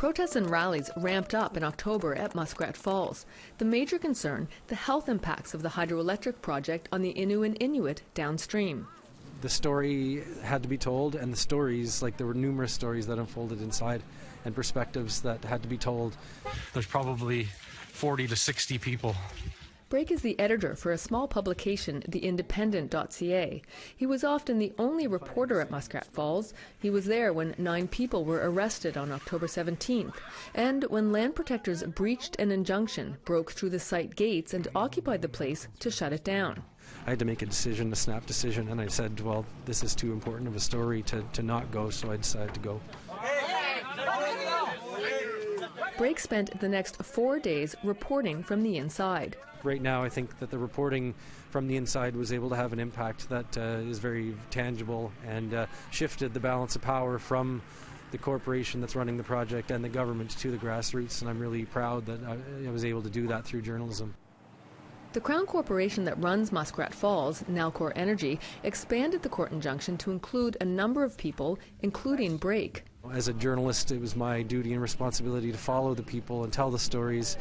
Protests and rallies ramped up in October at Muskrat Falls. The major concern, the health impacts of the hydroelectric project on the Innu and Inuit downstream. The story had to be told, and the stories, like there were numerous stories that unfolded inside and perspectives that had to be told. There's probably 40 to 60 people. Brake is the editor for a small publication, theindependent.ca. He was often the only reporter at Muskrat Falls. He was there when 9 people were arrested on October 17th, and when land protectors breached an injunction, broke through the site gates and occupied the place to shut it down. I had to make a decision, a snap decision, and I said, well, this is too important of a story to not go, so I decided to go. Brake spent the next 4 days reporting from the inside. Right now, I think that the reporting from the inside was able to have an impact that is very tangible and shifted the balance of power from the corporation that's running the project and the government to the grassroots, and I'm really proud that I was able to do that through journalism. The Crown Corporation that runs Muskrat Falls, Nalcor Energy, expanded the court injunction to include a number of people, including Brake. As a journalist, it was my duty and responsibility to follow the people and tell the stories.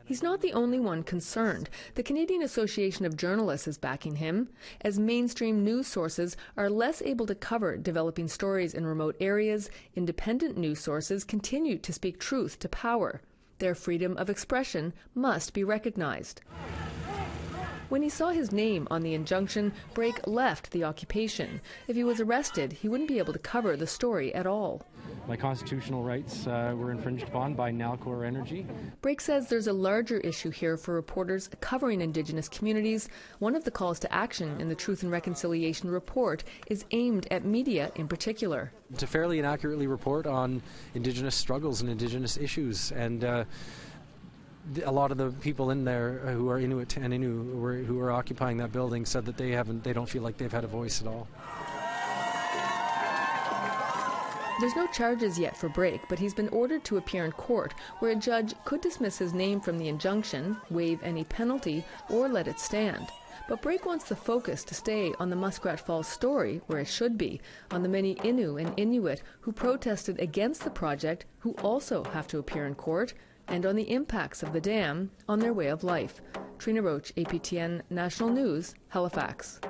He's not the only one concerned. The Canadian Association of Journalists is backing him, as mainstream news sources are less able to cover developing stories in remote areas. Independent news sources continue to speak truth to power. Their freedom of expression must be recognized. When he saw his name on the injunction, Brake left the occupation. If he was arrested, he wouldn't be able to cover the story at all. My constitutional rights were infringed upon by Nalcor Energy. Brake says there's a larger issue here for reporters covering Indigenous communities. One of the calls to action in the Truth and Reconciliation report is aimed at media in particular. To fairly and accurately report on Indigenous struggles and Indigenous issues, and a lot of the people in there who are Inuit and Innu who are occupying that building said that they don't feel like they've had a voice at all. There's no charges yet for Brake, but he's been ordered to appear in court, where a judge could dismiss his name from the injunction, waive any penalty, or let it stand. But Brake wants the focus to stay on the Muskrat Falls story, where it should be, on the many Innu and Inuit who protested against the project, who also have to appear in court, and on the impacts of the dam on their way of life. Trina, APTN National News, Halifax.